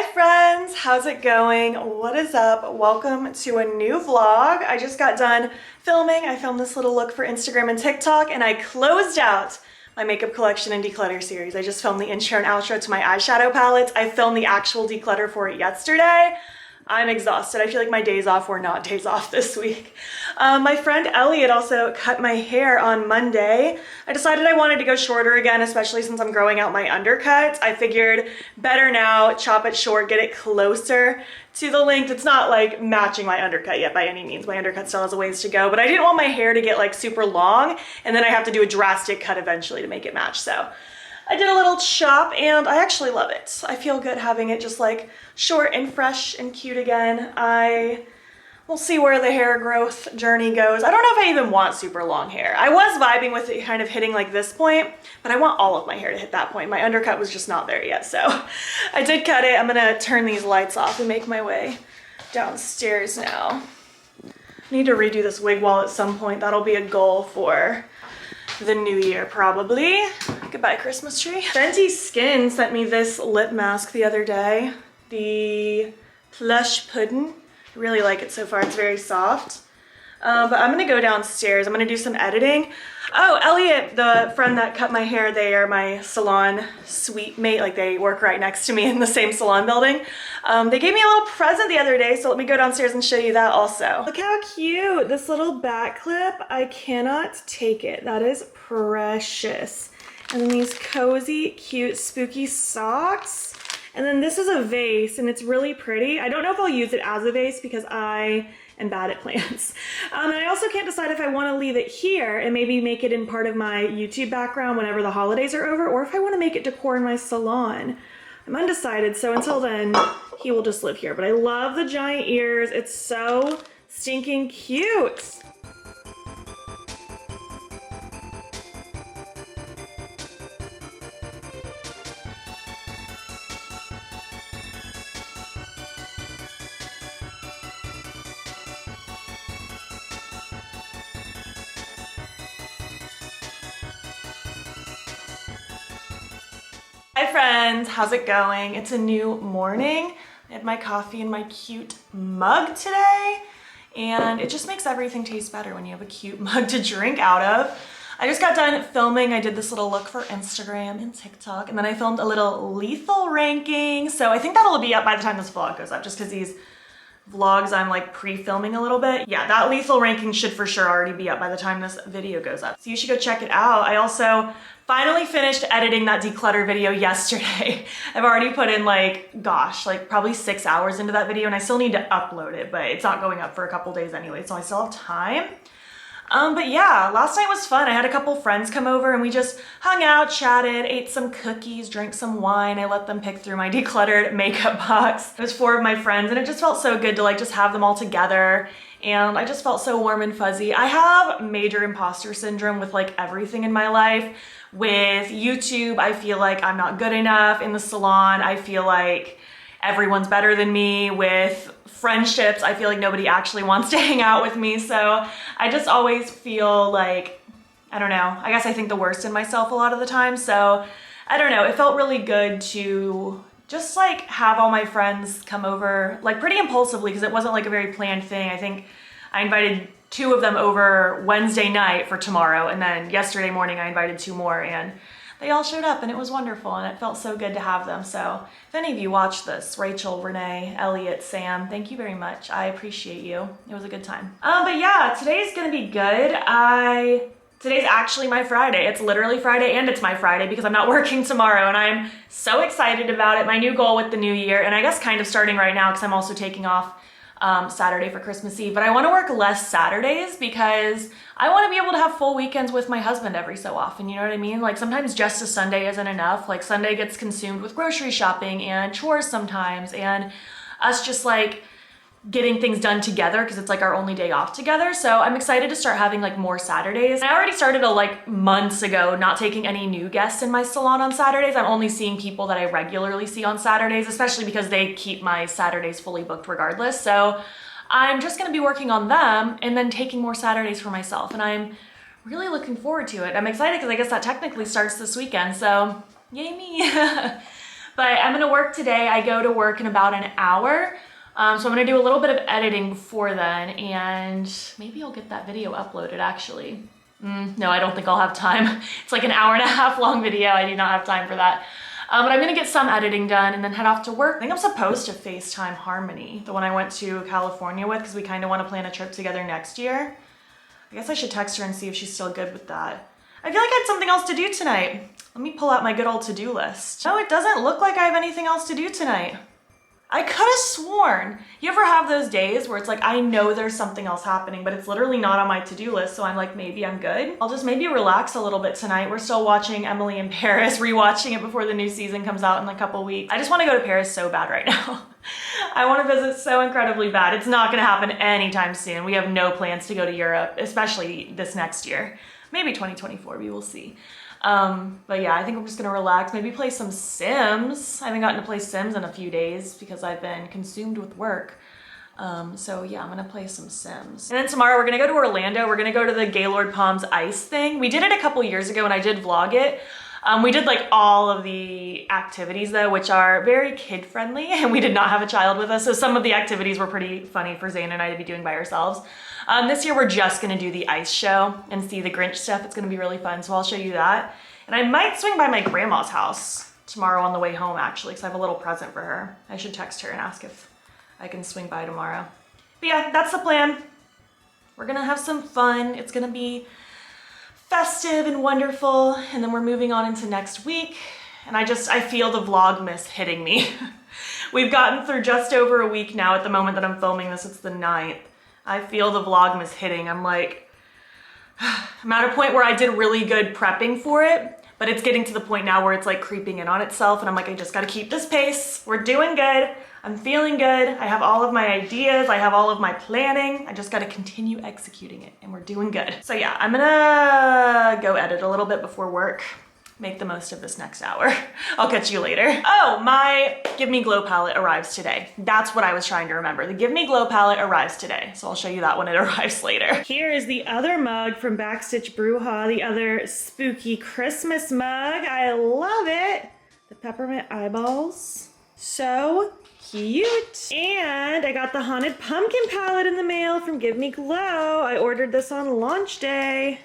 Hi friends, how's it going? What is up? Welcome to a new vlog. I just got done filming. I filmed this little look for Instagram and TikTok and I closed out my makeup collection and declutter series. I just filmed the intro and outro to my eyeshadow palettes. I filmed the actual declutter for it yesterday. I'm exhausted. I feel like my days off were not days off this week. My friend Elliot also cut my hair on Monday. I decided I wanted to go shorter again, especially since I'm growing out my undercut. I figured better now, chop it short, get it closer to the length. It's not like matching my undercut yet by any means. My undercut still has a ways to go, but I didn't want my hair to get like super long and then I have to do a drastic cut eventually to make it match. So I did a little chop and I actually love it. I feel good having it just like short and fresh and cute again. We'll see where the hair growth journey goes. I don't know if I even want super long hair. I was vibing with it kind of hitting like this point, but I want all of my hair to hit that point. My undercut was just not there yet, so I did cut it. I'm gonna turn these lights off and make my way downstairs now. I need to redo this wig wall at some point. That'll be a goal for the new year probably. Goodbye Christmas tree. Fenty Skin sent me this lip mask the other day. The Plush Puddin'. I really like it so far. It's very soft. But I'm gonna go downstairs. I'm gonna do some editing. Oh, Elliot, the friend that cut my hair, they are my salon suite mate. Like they work right next to me in the same salon building. They gave me a little present the other day, so let me go downstairs and show you that also. Look how cute, this little back clip. I cannot take it. That is precious. And then these cozy, cute, spooky socks. And then this is a vase and it's really pretty. I don't know if I'll use it as a vase because I am bad at plants. And I also can't decide if I want to leave it here and maybe make it in part of my YouTube background whenever the holidays are over, or if I want to make it decor in my salon. I'm undecided, so until then, he will just live here. But I love the giant ears. It's so stinking cute. Hi friends, how's it going? It's a new morning. I had my coffee in my cute mug today, and it just makes everything taste better when you have a cute mug to drink out of. I just got done filming. I did this little look for Instagram and TikTok, and then I filmed a little lethal ranking. So I think that'll be up by the time this vlog goes up, just because these vlogs I'm like pre-filming a little bit. Yeah, that lethal ranking should for sure already be up by the time this video goes up. So you should go check it out. I also finally finished editing that declutter video yesterday. I've already put in like, gosh, like probably 6 hours into that video and I still need to upload it, but it's not going up for a couple days anyway, so I still have time. But yeah, last night was fun. I had a couple friends come over and we just hung out, chatted, ate some cookies, drank some wine. I let them pick through my decluttered makeup box. It was 4 of my friends and it just felt so good to like just have them all together. And I just felt so warm and fuzzy. I have major imposter syndrome with like everything in my life. With YouTube, I feel like I'm not good enough. In the salon, I feel like everyone's better than me. With friendships, I feel like nobody actually wants to hang out with me. So I just always feel like, I don't know, I guess I think the worst in myself a lot of the time. So I don't know, it felt really good to just like have all my friends come over like pretty impulsively because it wasn't like a very planned thing. I think I invited 2 of them over Wednesday night for tomorrow, and then yesterday morning I invited 2 more and they all showed up and it was wonderful and it felt so good to have them. So if any of you watch this, Rachel, Renee, Elliot, Sam, thank you very much. I appreciate you. It was a good time. But yeah, today's gonna be good. Today's actually my Friday. It's literally Friday and it's my Friday because I'm not working tomorrow and I'm so excited about it. My new goal with the new year, and I guess kind of starting right now because I'm also taking off Saturday for Christmas Eve, but I want to work less Saturdays because I want to be able to have full weekends with my husband every so often, you know what I mean? Like sometimes just a Sunday isn't enough. Like Sunday gets consumed with grocery shopping and chores sometimes, and us just like getting things done together because it's like our only day off together. So I'm excited to start having like more Saturdays. I already started like months ago not taking any new guests in my salon on Saturdays. I'm only seeing people that I regularly see on Saturdays, especially because they keep my Saturdays fully booked regardless. So I'm just gonna be working on them and then taking more Saturdays for myself. And I'm really looking forward to it. I'm excited because I guess that technically starts this weekend. So yay me. But I'm gonna work today. I go to work in about an hour. So I'm gonna do a little bit of editing before then, and maybe I'll get that video uploaded actually. No, I don't think I'll have time. It's like an hour-and-a-half long video. I do not have time for that. But I'm gonna get some editing done and then head off to work. I think I'm supposed to FaceTime Harmony, the one I went to California with, because we kind of want to plan a trip together next year. I guess I should text her and see if she's still good with that. I feel like I had something else to do tonight. Let me pull out my good old to-do list. No, it doesn't look like I have anything else to do tonight. I could have sworn. You ever have those days where it's like, I know there's something else happening, but it's literally not on my to-do list, so I'm like, maybe I'm good. I'll just maybe relax a little bit tonight. We're still watching Emily in Paris, rewatching it before the new season comes out in a couple weeks. I just want to go to Paris so bad right now. I want to visit so incredibly bad. It's not gonna happen anytime soon. We have no plans to go to Europe, especially this next year. Maybe 2024, we will see. But yeah, I think I'm just gonna relax, maybe play some Sims. I haven't gotten to play Sims in a few days because I've been consumed with work. So yeah, I'm gonna play some Sims. And then tomorrow we're gonna go to Orlando. We're gonna go to the Gaylord Palms ice thing. We did it a couple years ago and I did vlog it. We did like all of the activities though, which are very kid friendly, and we did not have a child with us. So some of the activities were pretty funny for Zane and I to be doing by ourselves. This year we're just gonna do the ice show and see the Grinch stuff. It's gonna be really fun, so I'll show you that. And I might swing by my grandma's house tomorrow on the way home actually, because I have a little present for her. I should text her and ask if I can swing by tomorrow. But yeah, that's the plan. We're gonna have some fun. It's gonna be festive and wonderful, and then we're moving on into next week. And I feel the vlogmas hitting me. We've gotten through just over a week now. At the moment that I'm filming this, it's the 9th. I feel the vlogmas hitting. I'm like, I'm at a point where I did really good prepping for it, but it's getting to the point now where it's like creeping in on itself, and I'm like, I just gotta keep this pace. We're doing good. I'm feeling good. I have all of my ideas. I have all of my planning. I just gotta continue executing it, and we're doing good. So yeah, I'm gonna go edit a little bit before work. Make the most of this next hour. I'll catch you later. Oh, my Give Me Glow palette arrives today. That's what I was trying to remember. The Give Me Glow palette arrives today. So I'll show you that when it arrives later. Here is the other mug from Backstitch Bruja, the other spooky Christmas mug. I love it. The peppermint eyeballs. So cute. And I got the Haunted Pumpkin palette in the mail from Give Me Glow. I ordered this on launch day.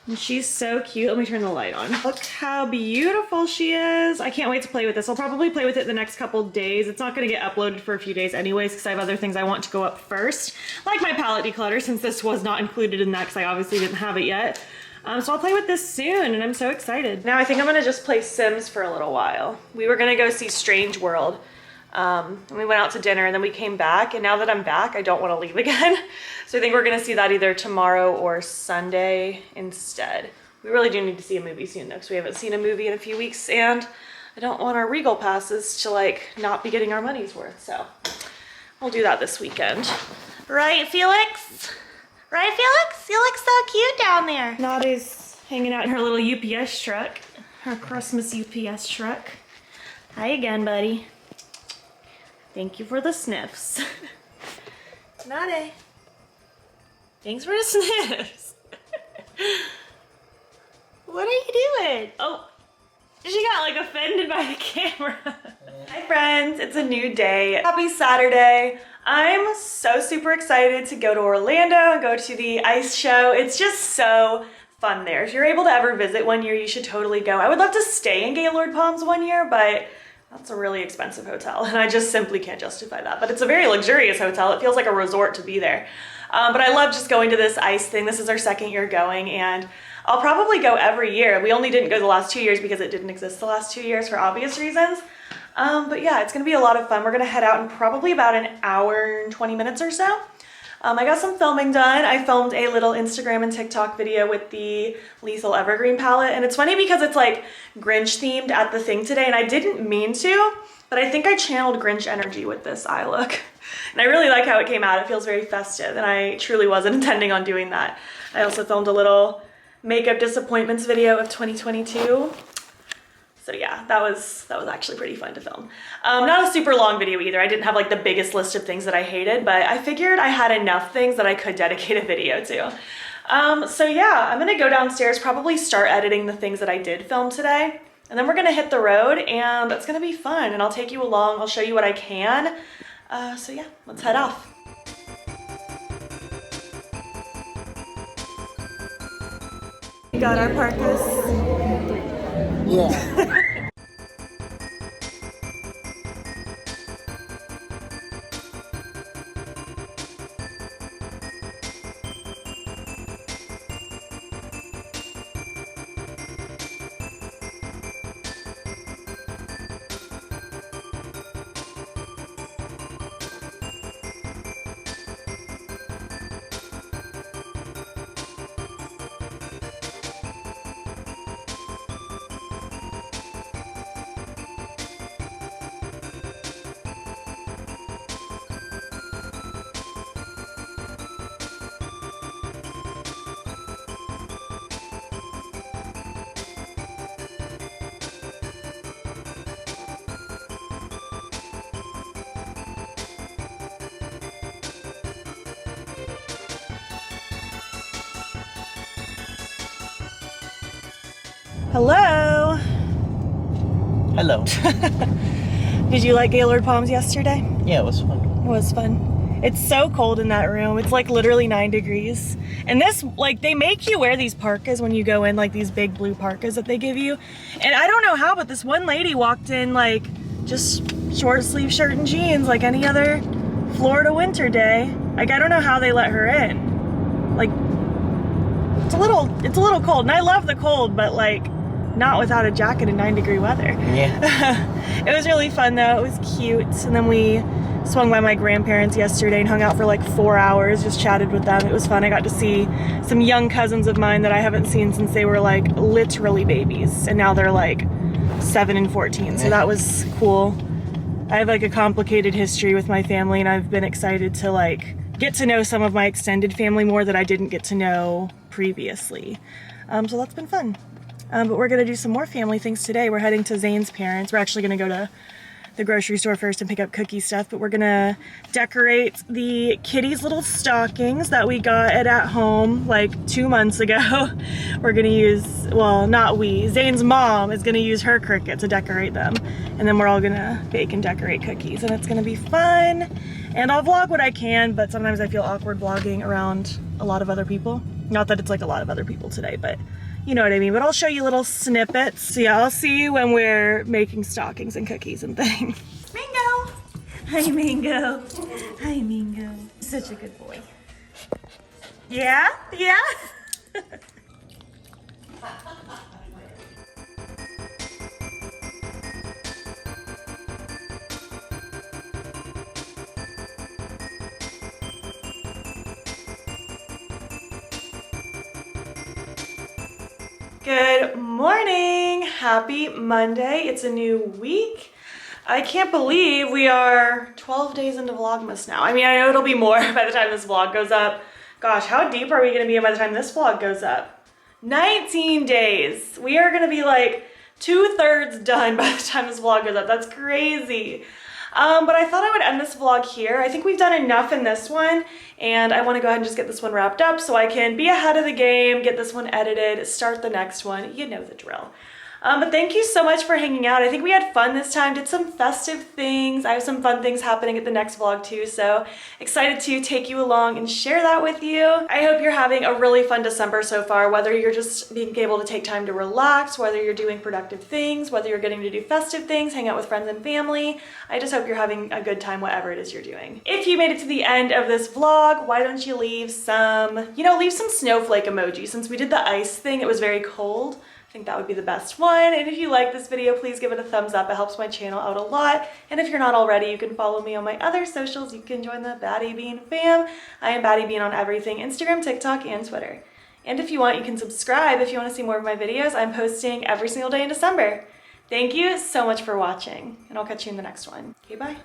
And she's so cute. Let me turn the light on. Look how beautiful she is. I can't wait to play with this. I'll probably play with it the next couple days. It's not gonna get uploaded for a few days anyways because I have other things I want to go up first. Like my palette declutter, since this was not included in that because I obviously didn't have it yet. So I'll play with this soon and I'm so excited. Now I think I'm gonna just play Sims for a little while. We were gonna go see Strange World. And we went out to dinner and then we came back, and now that I'm back, I don't want to leave again. So I think we're gonna see that either tomorrow or Sunday instead. We really do need to see a movie soon though, because we haven't seen a movie in a few weeks, and I don't want our Regal passes to like not be getting our money's worth. So we'll do that this weekend. Right, Felix? Right, Felix? You look so cute down there. Nadi's hanging out in her little UPS truck, her Christmas UPS truck. Hi again, buddy. Thank you for the sniffs. Nade. Thanks for the sniffs. What are you doing? Oh, she got like offended by the camera. Hi friends, it's a new day. Happy Saturday. I'm so super excited to go to Orlando and go to the ice show. It's just so fun there. If you're able to ever visit one year, you should totally go. I would love to stay in Gaylord Palms one year, but that's a really expensive hotel and I just simply can't justify that. But it's a very luxurious hotel. It feels like a resort to be there. But I love just going to this ice thing. This is our second year going, and I'll probably go every year. We only didn't go the last 2 years because it didn't exist the last 2 years for obvious reasons. But yeah, it's gonna be a lot of fun. We're gonna head out in probably about an hour and 20 minutes or so. I got some filming done. I filmed a little Instagram and TikTok video with the Lethal Evergreen palette, and it's funny because it's like Grinch themed at the thing today, and I didn't mean to, but I think I channeled Grinch energy with this eye look. And I really like how it came out. It feels very festive, and I truly wasn't intending on doing that. I also filmed a little makeup disappointments video of 2022. So yeah, that was actually pretty fun to film. Not a super long video either. I didn't have like the biggest list of things that I hated, but I figured I had enough things that I could dedicate a video to. So yeah, I'm gonna go downstairs, probably start editing the things that I did film today. And then we're gonna hit the road, and that's gonna be fun, and I'll take you along. I'll show you what I can. So yeah, let's head off. Got our parkas. Yeah. Hello. Hello. Did you like Gaylord Palms yesterday? Yeah, it was fun. It was fun. It's so cold in that room. It's like literally 9 degrees. And this, like, they make you wear these parkas when you go in, like these big blue parkas that they give you. And I don't know how, but this one lady walked in like just short sleeve shirt and jeans like any other Florida winter day. Like, I don't know how they let her in. Like, it's a little cold. And I love the cold, but like, not without a jacket in 9-degree weather. Yeah. It was really fun though. It was cute. And then we swung by my grandparents yesterday and hung out for like 4 hours, just chatted with them. It was fun. I got to see some young cousins of mine that I haven't seen since they were like literally babies. And now they're like 7 and 14. So that was cool. I have like a complicated history with my family, and I've been excited to like get to know some of my extended family more that I didn't get to know previously. So that's been fun. But we're gonna do some more family things today. We're heading to Zane's parents. We're actually gonna go to the grocery store first and pick up cookie stuff, but we're gonna decorate the kitty's little stockings that we got at home like 2 months ago. We're gonna use, well, not we, Zane's mom is gonna use her Cricut to decorate them. And then we're all gonna bake and decorate cookies, and it's gonna be fun. And I'll vlog what I can, but sometimes I feel awkward vlogging around a lot of other people. Not that it's like a lot of other people today, but you know what I mean. But I'll show you little snippets. So yeah, I'll see you when we're making stockings and cookies and things. Mingo! Hi, Mingo. Hi, Mingo. Such a good boy. Yeah? Yeah? Good morning. Happy Monday. It's a new week. I can't believe we are 12 days into Vlogmas now. I mean, I know it'll be more by the time this vlog goes up. Gosh, how deep are we gonna be by the time this vlog goes up? 19 days. We are gonna be like 2/3 done by the time this vlog goes up. That's crazy. But I thought I would end this vlog here. I think we've done enough in this one, and I want to go ahead and just get this one wrapped up so I can be ahead of the game, get this one edited, start the next one. You know the drill. But thank you so much for hanging out. I think we had fun this time, did some festive things. I have some fun things happening at the next vlog too, so excited to take you along and share that with you. I hope you're having a really fun December so far, whether you're just being able to take time to relax, whether you're doing productive things, whether you're getting to do festive things, hang out with friends and family. I just hope you're having a good time, whatever it is you're doing. If you made it to the end of this vlog, why don't you leave some, leave some snowflake emoji. Since we did the ice thing, it was very cold. I think that would be the best one. And if you like this video, please give it a thumbs up. It helps my channel out a lot. And if you're not already, you can follow me on my other socials. You can join the battybean fam. I am battybean on everything: Instagram, TikTok, and Twitter. And if you want, you can subscribe if you want to see more of my videos. I'm posting every single day in December. Thank you so much for watching, and I'll catch you in the next one. Okay, bye.